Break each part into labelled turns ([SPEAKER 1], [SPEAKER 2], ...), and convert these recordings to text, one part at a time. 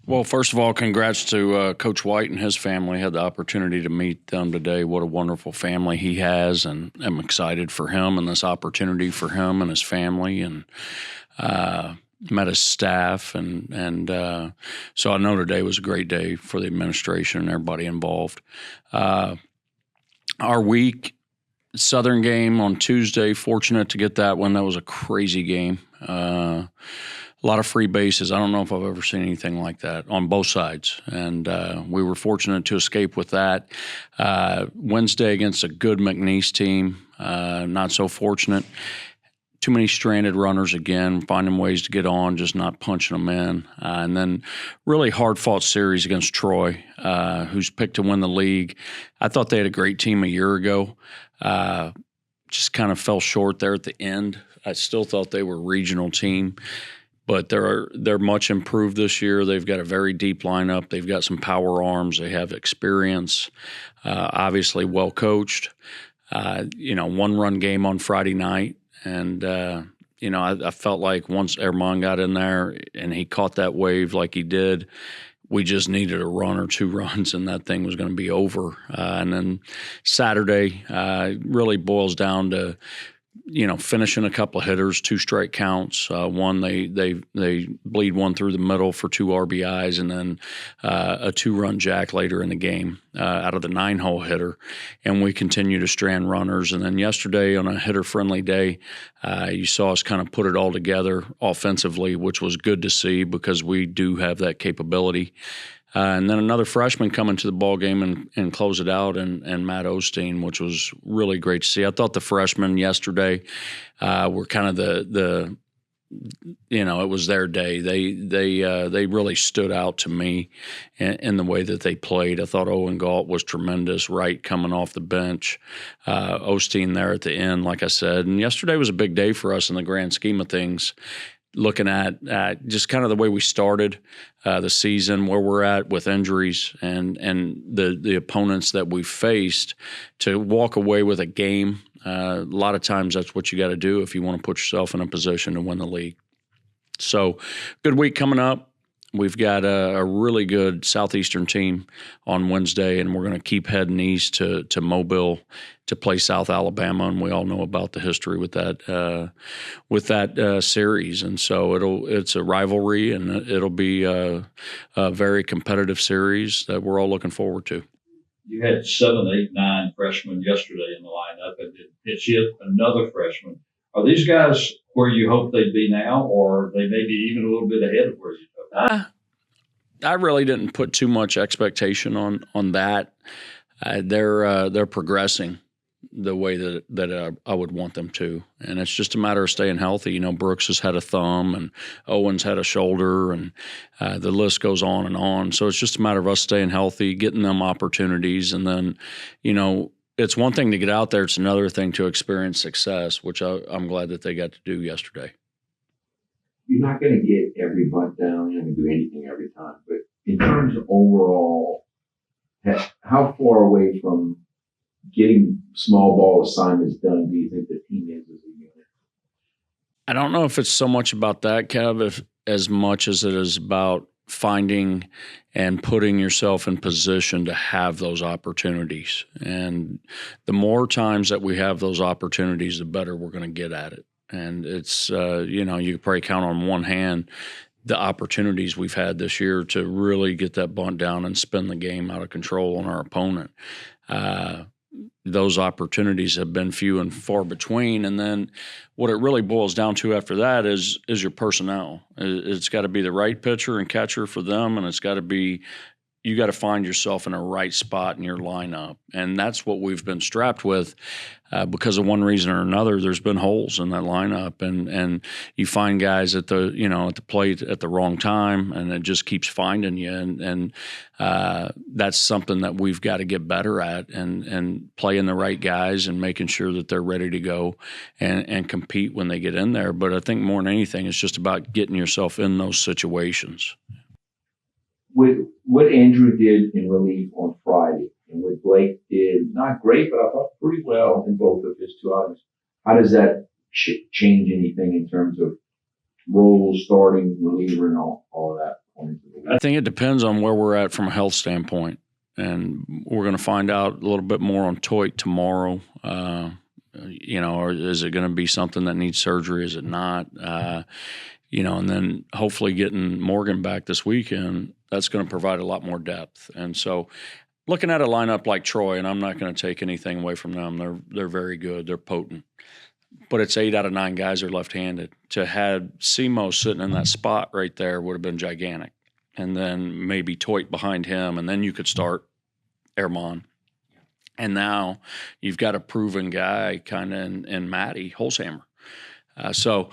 [SPEAKER 1] Well, first of all, congrats to Coach White and his family. Had the opportunity to meet them today. What a wonderful family he has, and I'm excited for him and this opportunity for him and his family. And met his staff, and so I know today was a great day for the administration and everybody involved. Uh, our week Southern game on Tuesday. Fortunate to get that one. That was a crazy game. A lot of free bases. I don't know if I've ever seen anything like that on both sides, and we were fortunate to escape with that. Wednesday against a good McNeese team. Not so fortunate. Too many stranded runners again, finding ways to get on, just not punching them in. And then really hard-fought series against Troy, who's picked to win the league. I thought they had a great team a year ago. Just kind of fell short there at the end. I still thought they were a regional team, but they're much improved this year. They've got a very deep lineup. They've got some power arms. They have experience, obviously well coached. One-run game on Friday night. And, I felt like once Erman got in there and he caught that wave like he did, we just needed a run or two runs and that thing was going to be over. And then Saturday really boils down to, finishing a couple of hitters, 2 strike counts. One, they bleed one through the middle for 2 RBIs, and then a 2-run jack later in the game out of the 9-hole hitter. And we continue to strand runners. And then yesterday on a hitter-friendly day, you saw us kind of put it all together offensively, which was good to see because we do have that capability. And then another freshman coming to the ball game and close it out, and Matt Osteen, which was really great to see. I thought the freshmen yesterday were kind of the it was their day. They really stood out to me in the way that they played. I thought Owen Galt was tremendous, Wright coming off the bench, Osteen there at the end, like I said. And yesterday was a big day for us in the grand scheme of things. Looking at just kind of the way we started the season, where we're at with injuries and the opponents that we faced, to walk away with a game. A lot of times that's what you got to do if you want to put yourself in a position to win the league. So good week coming up. We've got a really good Southeastern team on Wednesday, and we're going to keep heading east to Mobile to play South Alabama, and we all know about the history with that series. And so it's a rivalry, and it'll be a very competitive series that we're all looking forward to.
[SPEAKER 2] You had 7, 8, 9 freshmen yesterday in the lineup, and it's yet another freshman. Are these guys where you hope they'd be now, or they may be even a little bit ahead of where you hope?
[SPEAKER 1] I really didn't put too much expectation on that. They're progressing the way that I would want them to, and it's just a matter of staying healthy. Brooks has had a thumb, and Owen's had a shoulder, and the list goes on and on. So it's just a matter of us staying healthy, getting them opportunities, and then, it's one thing to get out there. It's another thing to experience success, which I'm glad that they got to do yesterday.
[SPEAKER 3] You're not going to get every bunt down. You're not going to do anything every time. But in terms of overall, how far away from getting small ball assignments done do you think the team is as a unit?
[SPEAKER 1] I don't know if it's so much about that, Kev, as much as it is about finding and putting yourself in position to have those opportunities. And the more times that we have those opportunities, the better we're going to get at it. And it's, you could probably count on one hand the opportunities we've had this year to really get that bunt down and spin the game out of control on our opponent. Those opportunities have been few and far between. And then what it really boils down to after that is your personnel. It's got to be the right pitcher and catcher for them, and it's got to be you got to find yourself in a right spot in your lineup. And that's what we've been strapped with because of one reason or another. There's been holes in that lineup, and you find guys at the plate at the wrong time, and it just keeps finding you. And that's something that we've got to get better at, and playing the right guys and making sure that they're ready to go and compete when they get in there. But I think more than anything, it's just about getting yourself in those situations.
[SPEAKER 3] With what Andrew did in relief on Friday and what Blake did, not great, but I thought pretty well in both of his 2 outings, how does that change anything in terms of roles, starting, reliever, and all of that?
[SPEAKER 1] I think it depends on where we're at from a health standpoint. And we're going to find out a little bit more on Toit tomorrow. Or is it going to be something that needs surgery? Is it not? And then hopefully getting Morgan back this weekend, that's going to provide a lot more depth. And so looking at a lineup like Troy, and I'm not going to take anything away from them. They're very good. They're potent. But it's 8 out of 9 guys are left-handed. To have Simo sitting in that spot right there would have been gigantic. And then maybe Toit behind him, and then you could start Erman. And now you've got a proven guy kind of in Matty Holzhammer. So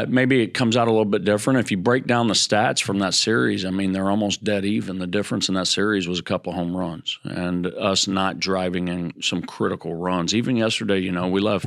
[SPEAKER 1] maybe it comes out a little bit different. If you break down the stats from that series, I mean, they're almost dead even. The difference in that series was a couple of home runs and us not driving in some critical runs. Even yesterday, we left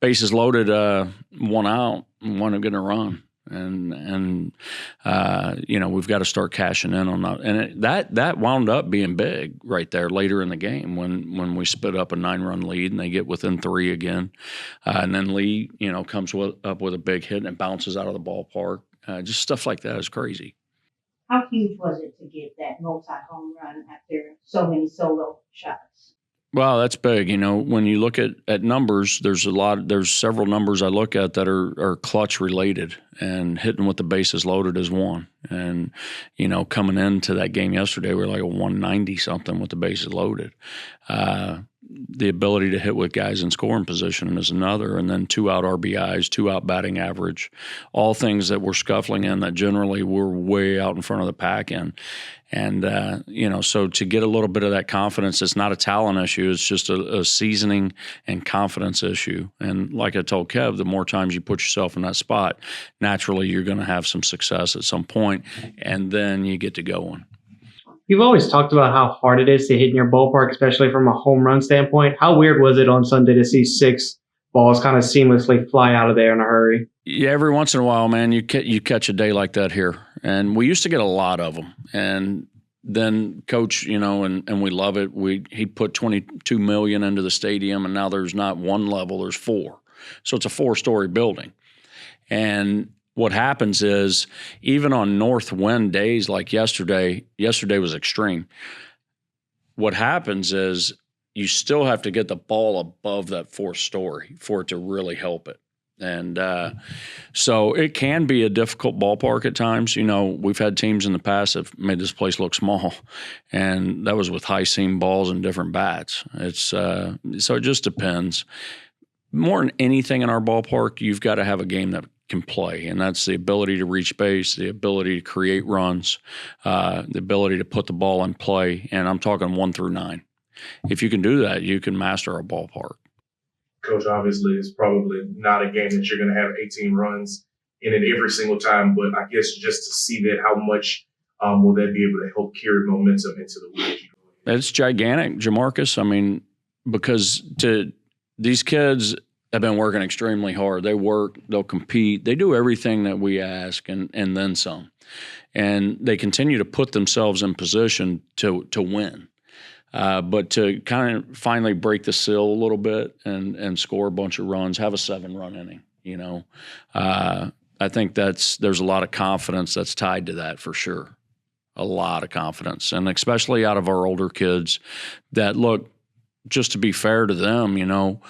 [SPEAKER 1] bases loaded, 1 out, and one getting a run. And we've got to start cashing in on that. And that wound up being big right there later in the game when we split up a 9-run lead and they get within 3 again. And then Lee, comes up with a big hit and it bounces out of the ballpark. Just stuff like that is crazy.
[SPEAKER 4] How huge was it to get that multi-home run after so many solo shots?
[SPEAKER 1] Well, that's big. When you look at numbers, there's several numbers I look at that are clutch related, and hitting with the bases loaded is one. And, coming into that game yesterday, we were like a 190 something with the bases loaded. The ability to hit with guys in scoring position is another, and then 2 out RBIs, 2 out batting average, all things that we're scuffling in that generally we're way out in front of the pack in. And, so to get a little bit of that confidence, it's not a talent issue. It's just a seasoning and confidence issue. And like I told Kev, the more times you put yourself in that spot, naturally you're going to have some success at some point, and then you get to going.
[SPEAKER 5] You've always talked about how hard it is to hit in your ballpark, especially from a home run standpoint. How weird was it on Sunday to see 6 balls kind of seamlessly fly out of there in a hurry?
[SPEAKER 1] Yeah, every once in a while, man, you catch a day like that here. And we used to get a lot of them. And then Coach, and we love it. He put $22 million into the stadium, and now there's not 1 level, there's 4. So it's a 4-story building. And what happens is, even on north wind days like yesterday was extreme. What happens is you still have to get the ball above that 4th story for it to really help it. And so it can be a difficult ballpark at times. We've had teams in the past that have made this place look small, and that was with high seam balls and different bats. It's so it just depends. More than anything in our ballpark, you've got to have a game that can play, and that's the ability to reach base, the ability to create runs, the ability to put the ball in play, and I'm talking 1 through 9. If you can do that, you can master a ballpark.
[SPEAKER 6] Coach, obviously, it's probably not a game that you're going to have 18 runs in it every single time, but I guess just to see that, how much will that be able to help carry momentum into the week?
[SPEAKER 1] It's gigantic, Jamarcus. I mean, because these kids have been working extremely hard. They work, they'll compete, they do everything that we ask and then some. And they continue to put themselves in position to win. But to kind of finally break the seal a little bit and score a bunch of runs, have a 7-run inning, I think there's a lot of confidence that's tied to that for sure. A lot of confidence, and especially out of our older kids that, look, just to be fair to them,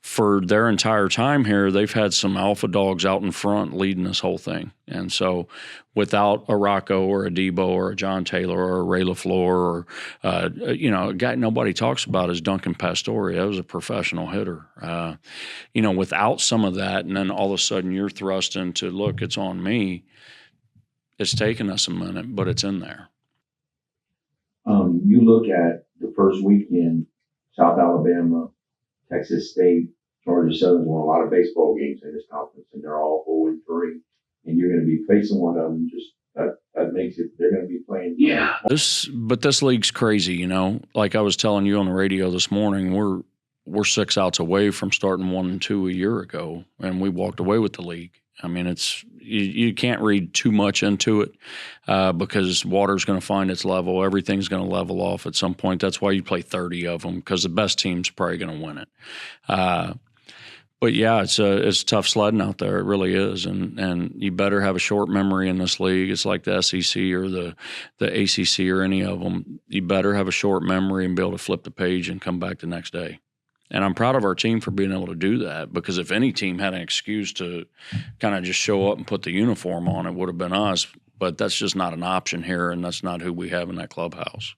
[SPEAKER 1] for their entire time here, they've had some alpha dogs out in front leading this whole thing. And so without a Rocco or a Debo or a John Taylor or a Ray LaFleur or, a guy nobody talks about is Duncan Pastore. That was a professional hitter. Without some of that, and then all of a sudden you're thrust into, look, it's on me. It's taken us a minute, but it's in there.
[SPEAKER 3] You look at the first weekend, South Alabama, Texas State, Georgia Southern won a lot of baseball games in this conference, and they're all 0-3. And you're going to be facing one of them. Just that makes it. They're going to be playing.
[SPEAKER 1] Yeah. This league's crazy. Like I was telling you on the radio this morning, we're 6 outs away from starting 1-2 a year ago, and we walked away with the league. I mean, you can't read too much into it because water's going to find its level. Everything's going to level off at some point. That's why you play 30 of them, because the best team's probably going to win it. But yeah, it's tough sledding out there. It really is, and you better have a short memory in this league. It's like the SEC or the ACC or any of them. You better have a short memory and be able to flip the page and come back the next day. And I'm proud of our team for being able to do that, because if any team had an excuse to kind of just show up and put the uniform on, it would have been us. But that's just not an option here, and that's not who we have in that clubhouse.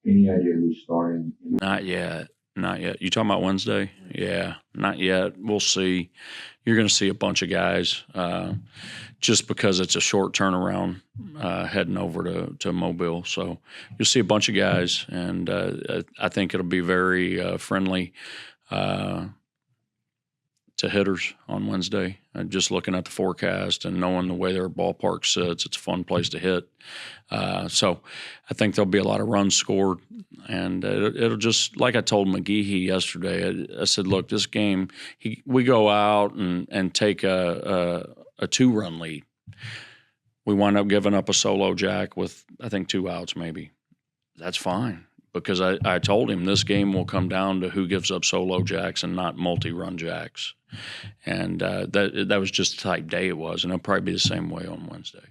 [SPEAKER 3] Any idea who's starting?
[SPEAKER 1] Not yet. Not yet. You talking about Wednesday? Yeah, not yet. We'll see. You're going to see a bunch of guys just because it's a short turnaround heading over to Mobile. So you'll see a bunch of guys, and I think it'll be very friendly to hitters on Wednesday. Just looking at the forecast and knowing the way their ballpark sits, it's a fun place to hit. So I think there'll be a lot of runs scored, and it'll just, like I told McGehee yesterday, I said, look, this game, we go out and take a 2-run lead. We wind up giving up a solo jack with, I think, 2 outs maybe. That's fine. Because I told him this game will come down to who gives up solo jacks and not multi-run jacks. And that was just the type day it was, and it'll probably be the same way on Wednesday.